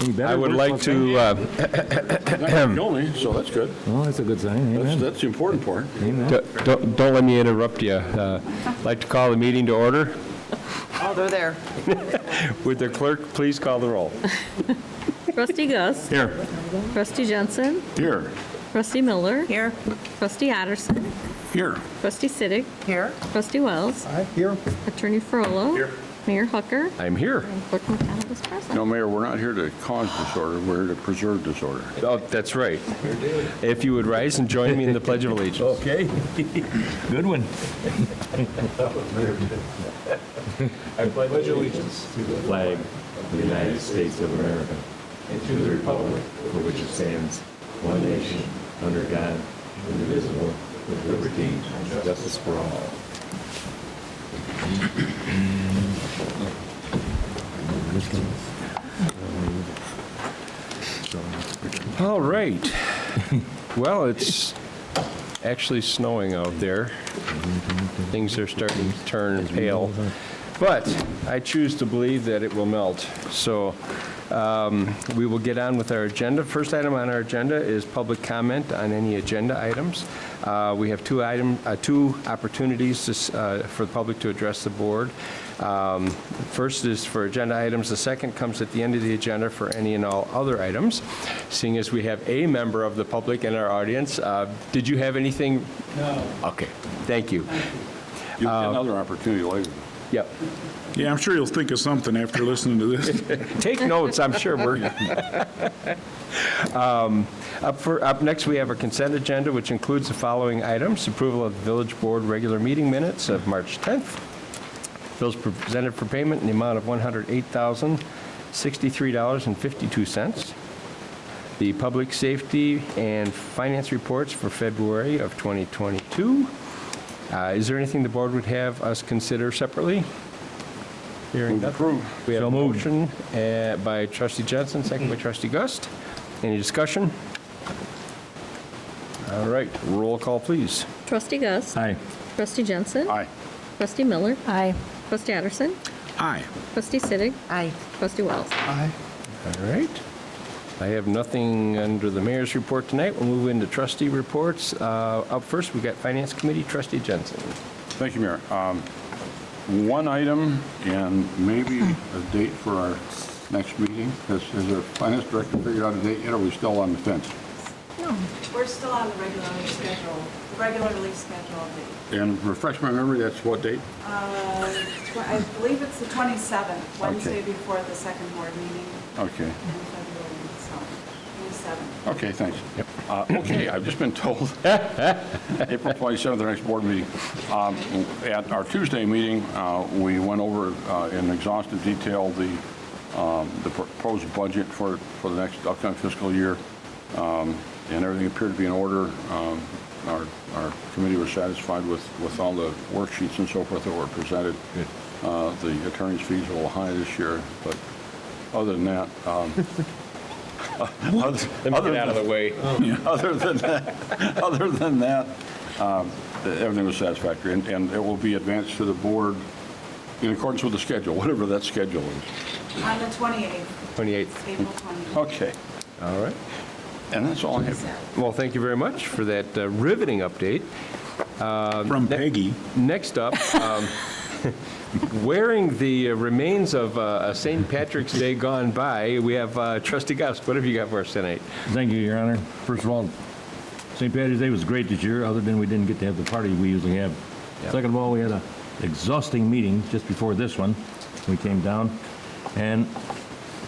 I would like to, Only, so that's good. Well, that's a good sign, amen. That's the important part. don't let me interrupt you. I'd like to call the meeting to order. Oh, they're there. Would the clerk please call the roll? Trustee Gus. Here. Trustee Jensen. Here. Trustee Miller. Here. Trustee Addison. Here. Trustee Siddick. Here. Trustee Wells. Here. Attorney Frollo. Here. Mayor Hucker. I'm here. And Clerk McDonald is present. No, Mayor, we're not here to cause disorder, we're here to preserve disorder. Oh, that's right. If you would rise and join me in the Pledge of Allegiance. Okay. Good one. I pledge allegiance to the flag of the United States of America and to the republic for which it stands, one nation, under God, indivisible, with liberty and justice for all. All right. Well, it's actually snowing out there. Things are starting to turn pale. But I choose to believe that it will melt. So we will get on with our agenda. First item on our agenda is public comment on any agenda items. We have two opportunities for the public to address the board. First is for agenda items. The second comes at the end of the agenda for any and all other items. Seeing as we have a member of the public in our audience, did you have anything? No. Okay, thank you. You'll get another opportunity later. Yep. Yeah, I'm sure you'll think of something after listening to this. Take notes, I'm sure we're. Up next, we have a consent agenda, which includes the following items: approval of the village board regular meeting minutes of March 10th. Bills presented for payment in the amount of $108,063.52. The public safety and finance reports for February of 2022. Is there anything the board would have us consider separately? Hearing nothing. We have a motion by trustee Jensen, second by trustee Gust. Any discussion? All right, roll call, please. Trustee Gus. Aye. Trustee Jensen. Aye. Trustee Miller. Aye. Trustee Addison. Aye. Trustee Siddick. Aye. Trustee Wells. Aye. All right. I have nothing under the mayor's report tonight. We'll move into trustee reports. Up first, we've got Finance Committee, trustee Jensen. Thank you, Mayor. One item and maybe a date for our next meeting. Has our finance director figured out a date yet, or are we still on the fence? We're still on the regularly scheduled date. And refresh my memory, that's what date? I believe it's the 27th, Wednesday before the second board meeting Okay. in February, so 27th. Okay, thanks. Okay, I've just been told April 27th, the next board meeting. At our Tuesday meeting, we went over in exhaustive detail the proposed budget for the next upcoming fiscal year, and everything appeared to be in order. Our committee was satisfied with all the worksheets and so forth that were presented. The attorney's fees are a little high this year, but other than that, Get out of the way. other than that, everything was satisfactory, and it will be advanced to the board in accordance with the schedule, whatever that schedule is. On the 28th, 28th. April 28th. Okay, All right. and that's all I have. Well, thank you very much for that riveting update. From Peggy. Next up, wearing the remains of a St. Patrick's Day gone by, we have trustee Gus. What have you got for us tonight? Thank you, Your Honor. First of all, St. Patrick's Day was great this year, other than we didn't get to have the party we usually have. Yep. Second of all, we had an exhausting meeting just before this one. We came down, and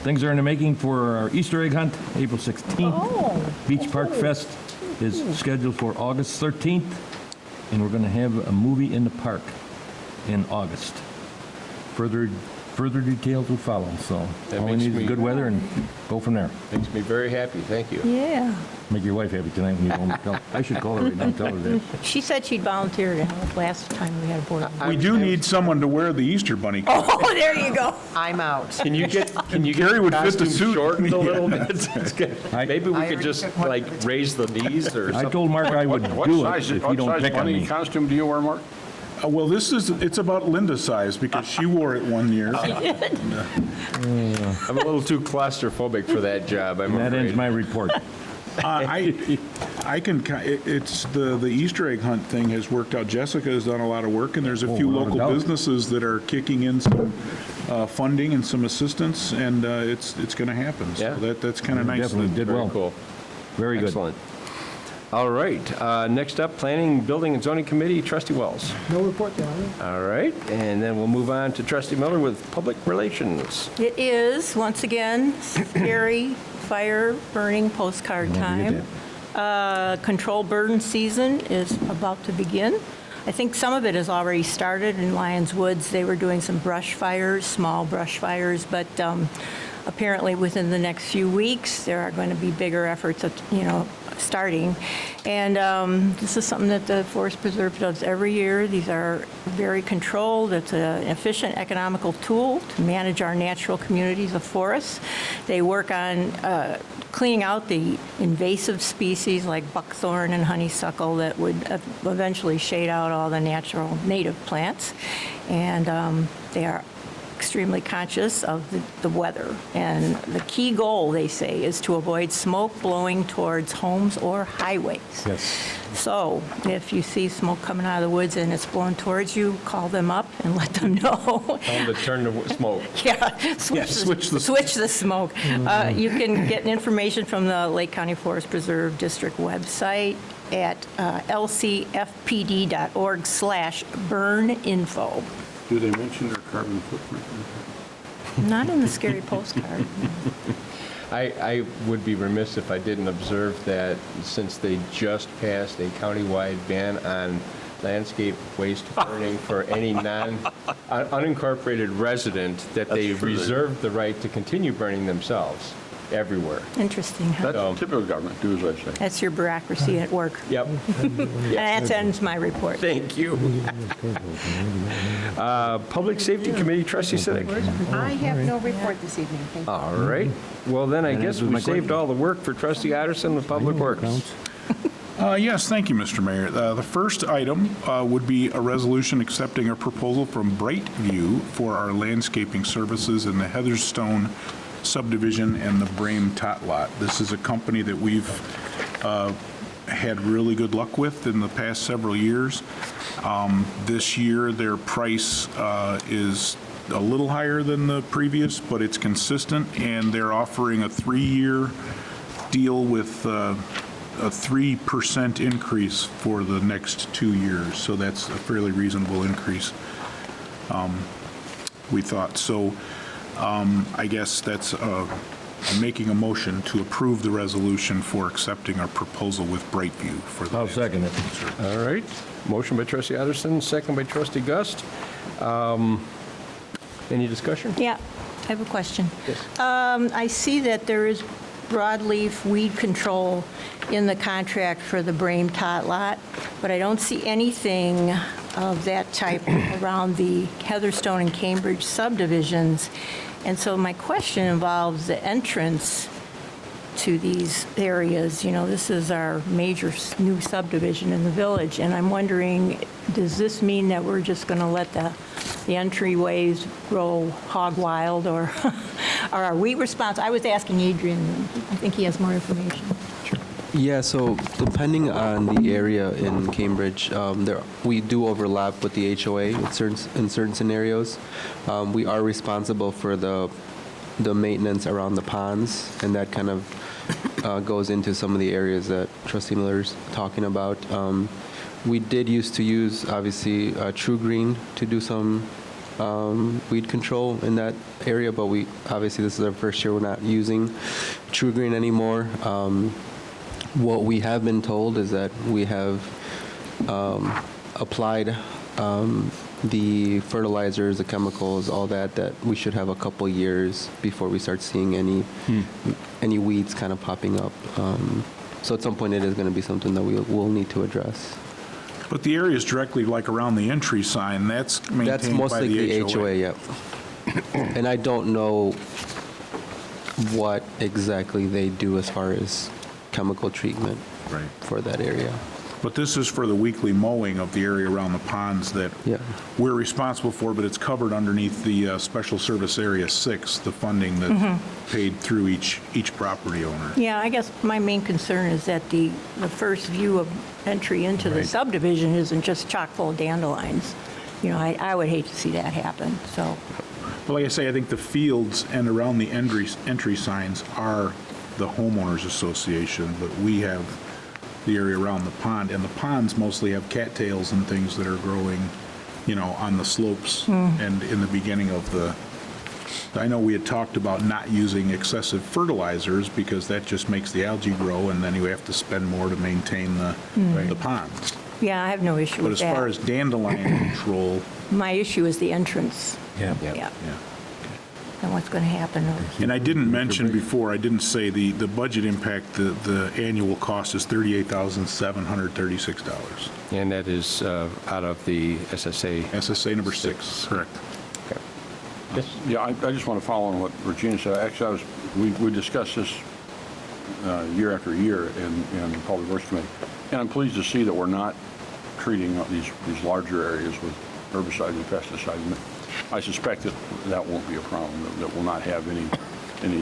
things are in the making for our Easter egg hunt, April 16th. Beach Park Fest is scheduled for August 13th, and we're going to have a movie in the park in August. Further details will follow, so That all we makes need me- is good weather and go from there. Makes me very happy. Thank you. Yeah. Make your wife happy tonight when you go home. I should call her right now and tell her that. She said she'd volunteer to help last time we had a board meeting. We do need someone to wear the Easter bunny costume. Oh, there you go. I'm out. Can you get Gary would fit the costume suit. shortened a little bit? Maybe we I could already just took one like raise the knees or I something. told Mark I would What do it size if you don't pick on bunny me. costume do you wear, Mark? Well, it's about Linda's size because she wore it one year. I'm a little too claustrophobic for that job, I'm That ends afraid. my report. It's the Easter egg hunt thing has worked out. Jessica has done a lot of work, and there's a few without a local doubt. businesses that are kicking in some funding and some assistance, and it's going to happen. Yeah. So that's kind of nice. Definitely did Very well. cool. Very good. Excellent. All right, next up, Planning, Building, and Zoning Committee, Trustee Wells. No report, Your Honor. All right, and then we'll move on to Trustee Miller with Public Relations. It is, once again, scary fire burning postcard time. Control burn season is about to begin. I think some of it has already started in Lyons Woods. They were doing some brush fires, small brush fires, but apparently within the next few weeks, there are going to be bigger efforts of, starting. And this is something that the Forest Preserve does every year. These are very controlled. It's an efficient, economical tool to manage our natural communities of forests. They work on cleaning out the invasive species like buckthorn and honeysuckle that would eventually shade out all the natural native plants. And they are extremely conscious of the weather. And the key goal, they say, is to avoid smoke blowing towards homes or highways. Yes. So if you see smoke coming out of the woods and it's blowing towards you, call them up and let them know. Time to turn the smoke. Yeah, switch the smoke. You can get information from the Lake County Forest Preserve District website at lcfpd.org/burninfo. Do they mention their carbon footprint? Not in the scary postcard. I would be remiss if I didn't observe that since they just passed a countywide ban on landscape waste burning for any unincorporated resident, that they true. reserved the right to continue burning themselves everywhere. Interesting, huh? That's typical government, do as I say. That's your bureaucracy at work. Yep. And that ends my report. Thank you. Public Safety Committee, Trustee Siddick. I have no report this evening, thank you. All right. Well, then I That guess answers we my saved question. all the work for Trustee Otterson with Public Works. Yes, thank you, Mr. Mayor. The first item would be a resolution accepting a proposal from Brightview for our landscaping services in the Heatherstone subdivision and the Brame Tot Lot. This is a company that we've had really good luck with in the past several years. This year, their price is a little higher than the previous, but it's consistent, and they're offering a 3-year deal with a 3% increase for the next 2 years, so that's a fairly reasonable increase, we thought. So I guess that's I'm making a motion to approve the resolution for accepting our proposal with Brightview for the. I'll second it. All right. Motion by Trustee Otterson, second by Trustee Gust. Any discussion? Yeah, I have a question. I see that there is broadleaf weed control in the contract for the Brame Tot Lot, but I don't see anything of that type around the Heatherstone and Cambridge subdivisions. And so my question involves the entrance to these areas. You know, this is our major new subdivision in the village, and I'm wondering, does this mean that we're just going to let the entryways grow hog wild, or are we responsible? I was asking Adrian, I think he has more information. Yeah, so depending on the area in Cambridge, we do overlap with the HOA in certain scenarios. We are responsible for the maintenance around the ponds, and that kind of goes into some of the areas that Trustee Miller's talking about. We did used to use, obviously, True Green to do some weed control in that area, but obviously this is our first year we're not using True Green anymore. What we have been told is that we have applied the fertilizers, the chemicals, all that we should have a couple years before we start seeing any weeds kind of popping up. So at some point it is going to be something that we will need to address. But the area is directly like around the entry sign, that's That's maintained by mostly the the HOA, yep. And I don't know what exactly they do as far as chemical treatment Right. for that area. But this is for the weekly mowing of the area around the ponds that Yeah. we're responsible for, but it's covered underneath the Special Service Area 6, the funding that's paid through each property owner. Yeah, I guess my main concern is that the first view of entry into the subdivision isn't just chock full of dandelions. You know, I would hate to see that happen, so. But like I say, I think the fields and around the entry signs are the homeowners association, but we have the area around the pond, and the ponds mostly have cattails and things that are growing, you know, on the slopes and in the beginning of the, I know we had talked about not using excessive fertilizers because that just makes the algae grow, and then you have to spend more to maintain the ponds. Yeah, I have no issue But with as far that. as dandelion control, My issue is the entrance. Yeah. Yeah, yeah. and what's going to happen. And I didn't mention before, I didn't say the budget impact, the annual cost is $38,736. And that is out of the SSA. SSA number 6, correct. Okay. Yes? Yeah, I just want to follow on what Regina said. Actually, we discussed this year after year in Public Works Committee, and I'm pleased to see that we're not treating these larger areas with herbicides and pesticides. I suspect that won't be a problem, that we'll not have any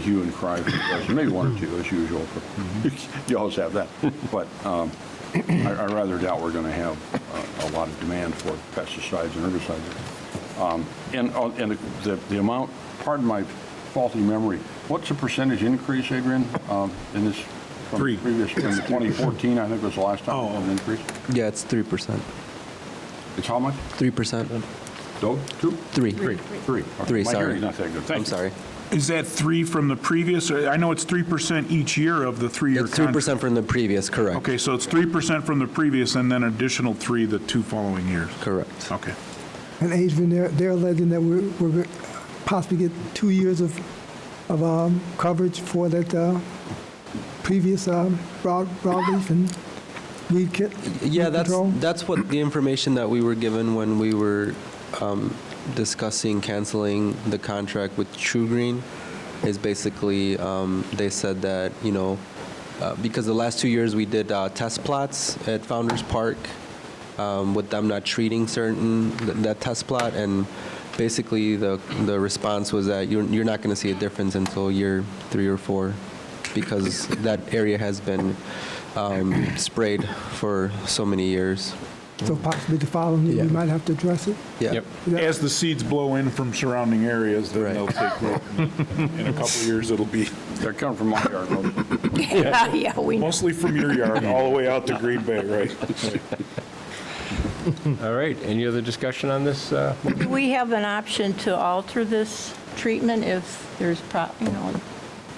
hue and cry for the maybe one or two, as usual. You always have that. But I rather doubt we're going to have a lot of demand for pesticides and herbicides. And the amount, pardon my faulty memory, what's the percentage increase, Adrian, in this? From 3. Previous, from 2014, I think was the last time Oh. it was an increase. Yeah, it's 3%. It's how much? 3%. No, 2? 3. 3. Okay. 3, My sorry. hearing's not that good. Thank I'm you. sorry. Is that 3 from the previous? I know it's 3% each year of the 3-year It's contract. 3% from the previous, correct. Okay, so it's 3% from the previous and then additional 3 the 2 following years. Correct. Okay. And Adrian, they're alleging that we're possibly get 2 years of coverage for that previous broadleaf and weed kit. Yeah, weed control. that's what the information that we were given when we were discussing canceling the contract with True Green is basically they said that, you know, because the last 2 years we did test plots at Founders Park with them not treating that test plot, and basically the response was that you're not going to see a difference until year 3 or 4 because that area has been sprayed for so many years. So possibly the following year, Yeah. we might have to address it. Yeah. Yep. As the seeds blow in from surrounding areas, then Right. they'll take root. In a couple of years, it'll be They're coming from my yard. Mostly. Yeah, we know. mostly from your yard all the way out to Green Bay, right? All right, any other discussion on this? Do we have an option to alter this treatment if there's, you know,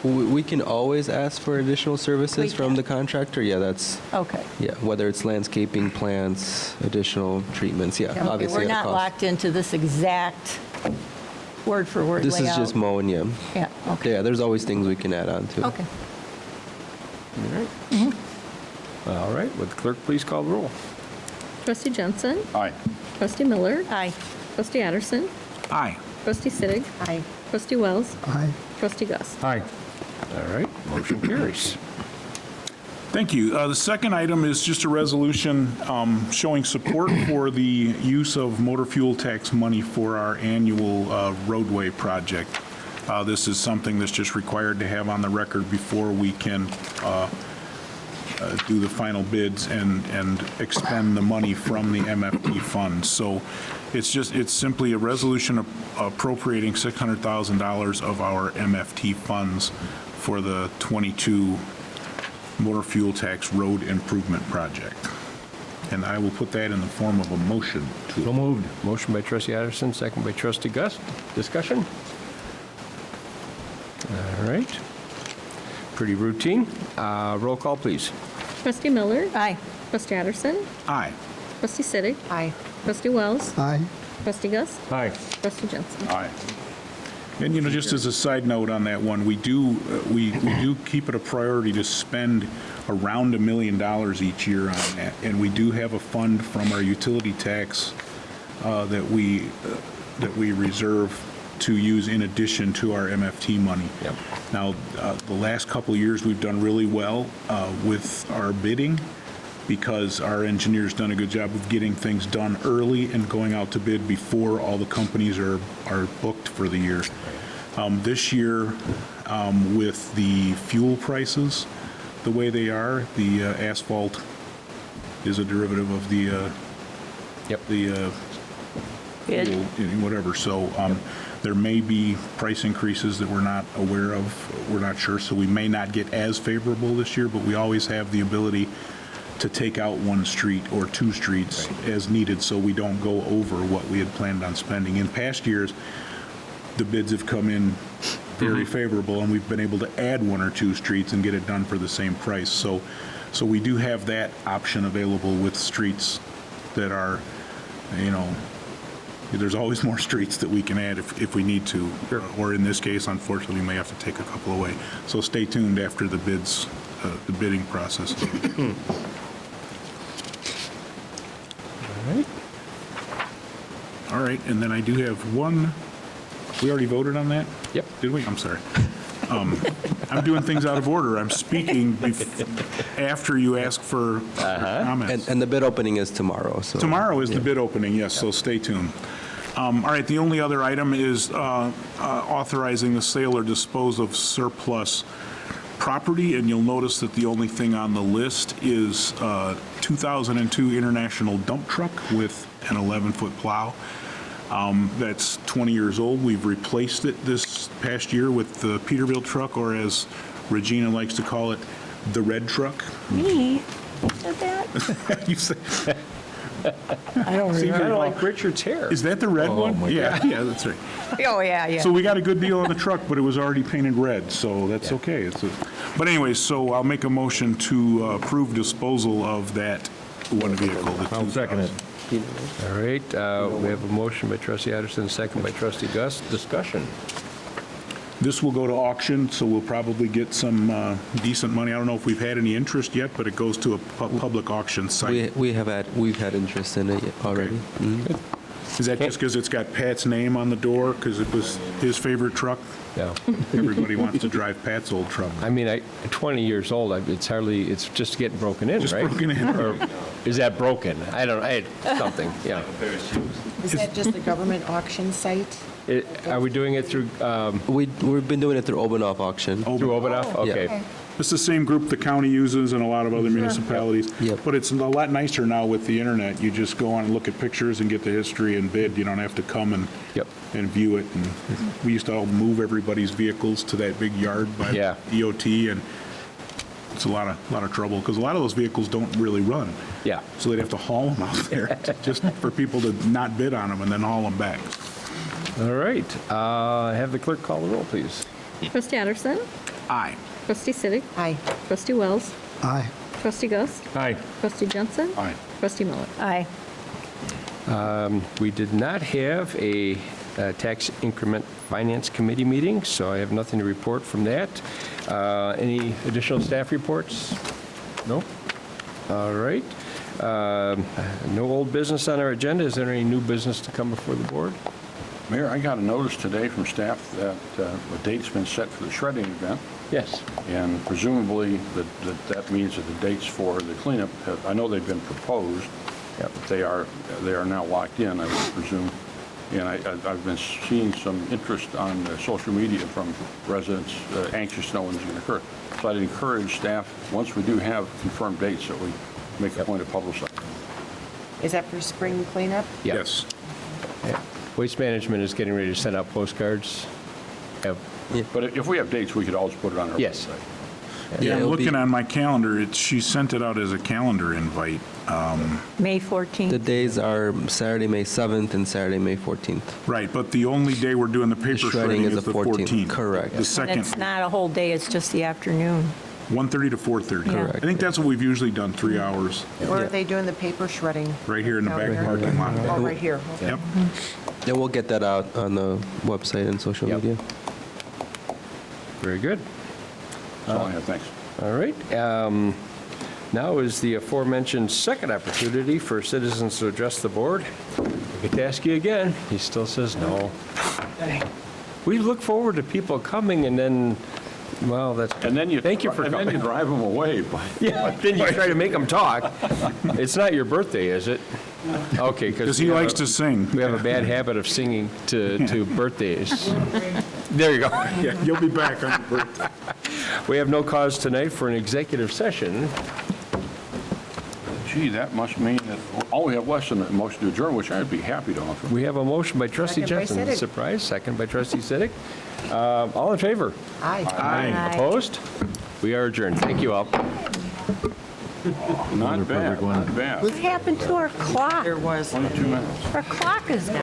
We can always ask for additional services We from can. the contractor. Yeah, that's, okay. yeah, whether it's landscaping plants, additional treatments, yeah, Okay, obviously we're at a not cost. locked into this exact word-for-word layout. This is just mowing, yeah. Yeah, okay. Yeah, there's always things we can add on to. Okay. All right, would the clerk please call the roll? Trustee Jensen, Aye. Trustee Miller, Aye. Trustee Addison, Aye. Trustee Sittig, Aye. Trustee Wells, Aye. Trustee Gus. Hi. All right, motion carries. Thank you. The second item is just a resolution showing support for the use of motor fuel tax money for our annual roadway project. This is something that's just required to have on the record before we can do the final bids and expend the money from the MFT funds. So it's simply a resolution appropriating $600,000 of our MFT funds for the 22 motor fuel tax road improvement project. And I will put that in the form of a motion to. So moved. Motion by trustee Addison, second by trustee Gus. Discussion? All right. Pretty routine. Roll call, please. Trustee Miller, Aye. Trustee Addison, Aye. Trustee Sittig, Aye. Trustee Wells, Aye. Trustee Gus, Hi. Trustee Jensen. Aye. And, you know, just as a side note on that one, we do keep it a priority to spend around $1 million each year on that. And we do have a fund from our utility tax that we reserve to use in addition to our MFT money. Yep. Now, the last couple of years, we've done really well with our bidding. because our engineer's done a good job of getting things done early and going out to bid before all the companies are booked for the year. This year, with the fuel prices, the way they are, the asphalt is a derivative of the Bid. fuel, whatever. So there may be price increases that we're not aware of. We're not sure, so we may not get as favorable this year, but we always have the ability to take out one street or two streets as needed, so we don't go over what we had planned on spending. In past years, the bids have come in very favorable, and we've been able to add one or two streets and get it done for the same price. So we do have that option available with streets that are, there's always more streets that we can add if we need to. Or in this case, unfortunately, we may have to take a couple away. So stay tuned after the bids, the bidding process. All right, and then I do have one, we already voted on that? Yep. Did we? I'm sorry. I'm doing things out of order. I'm speaking after you ask for comments. And the bid opening is tomorrow, so. Tomorrow is the bid opening, yes, so stay tuned. All right, the only other item is authorizing the sale or dispose of surplus property, and you'll notice that the only thing on the list is 2002 International dump truck with an 11-foot plow. That's 20 years old. We've replaced it this past year with the Peterbilt truck, or as Regina likes to call it, the red truck. Me? Said that? You say- I don't See, remember. Kind of like Richard's hair. Is that the red one? Yeah, that's right. Oh, yeah. So we got a good deal on the truck, but it was already painted red, so that's okay. But anyways, so I'll make a motion to approve disposal of that one vehicle. the I'll second it. All right, we have a motion by trustee Addison, second by trustee Gus. Discussion. This will go to auction, so we'll probably get some decent money. I don't know if we've had any interest yet, but it goes to a public auction site. We've had interest in it already. Mhm. Is that just because it's got Pat's name on the door, because it was his favorite truck? No. Everybody wants to drive Pat's old truck. I mean, 20 years old, it's just getting broken in, right? Just broken in. Or is that broken? I don't know, something, yeah. Is that just the government auction site? Are we doing it through We've been doing it through Obanoff auction. Obanoff? Okay. It's the same group the county uses and a lot of other municipalities. Yep. But it's a lot nicer now with the internet. You just go on and look at pictures and get the history and bid. You don't have to come and Yep. and view it. And we used to all move everybody's vehicles to that big yard by Yeah. DOT, and it's a lot of trouble because a lot of those vehicles don't really run. Yeah. So they'd have to haul them out there just for people to not bid on them and then haul them back. All right, have the clerk call the roll, please. Trustee Addison. Aye. Trustee Siddick. Aye. Trustee Wells. Aye. Trustee Gus. Aye. Trustee Jensen. Aye. Trustee Miller. Aye. We did not have a tax increment finance committee meeting, so I have nothing to report from that. Any additional staff reports? No? All right. No old business on our agenda. Is there any new business to come before the board? Mayor, I got a notice today from staff that a date's been set for the shredding event, Yes. and presumably that means that the dates for the cleanup, I know they've been proposed, Yep. but they are now locked in, I would presume. And I've been seeing some interest on social media from residents anxious to know when it's going to occur. So I'd encourage staff, once we do have confirmed dates, that we make a point of publicizing. Is that for spring cleanup? Yep. Yes. Yeah. Waste Management is getting ready to send out postcards. But if we have dates, we could always put it on our Yes. website. Yeah, I'm it'll be- looking on my calendar. She sent it out as a calendar invite. May The 14th. days are Saturday, May 7th and Saturday, May 14th. Right, but the only day we're doing the paper shredding is the 14th. Correct. The second, It's not a whole day, it's just the afternoon. 1:30 to 4:30. Correct. I think that's what we've usually done, 3 hours, Where are they doing the paper shredding? right here in the back Down there? parking lot. Oh, right here. Okay. Yep. And we'll get that out on the website and social Yep. media. Very good. That's all I have, thanks. All right. Now is the aforementioned second opportunity for citizens to address the board. I get to ask you again. He still says no. We look forward to people coming and then Well, that's, And then you. Thank you for And then you coming. drive them away, but. yeah, then you try to make them talk. It's not your birthday, is it? Okay, Because he likes to sing. We have a bad habit of singing to birthdays. There you go. Yeah, you'll be back on your birthday. We have no cause tonight for an executive session. Gee, that must mean that all we have less than a motion to adjourn, which I'd be happy to offer. We have a motion by trustee Second by Jensen. Siddick. Surprise, second by trustee Siddick. All in favor? Aye. Aye. Opposed? We are adjourned. Thank you all. Not bad, not bad. What happened to our clock? There was. 22 minutes. Our clock is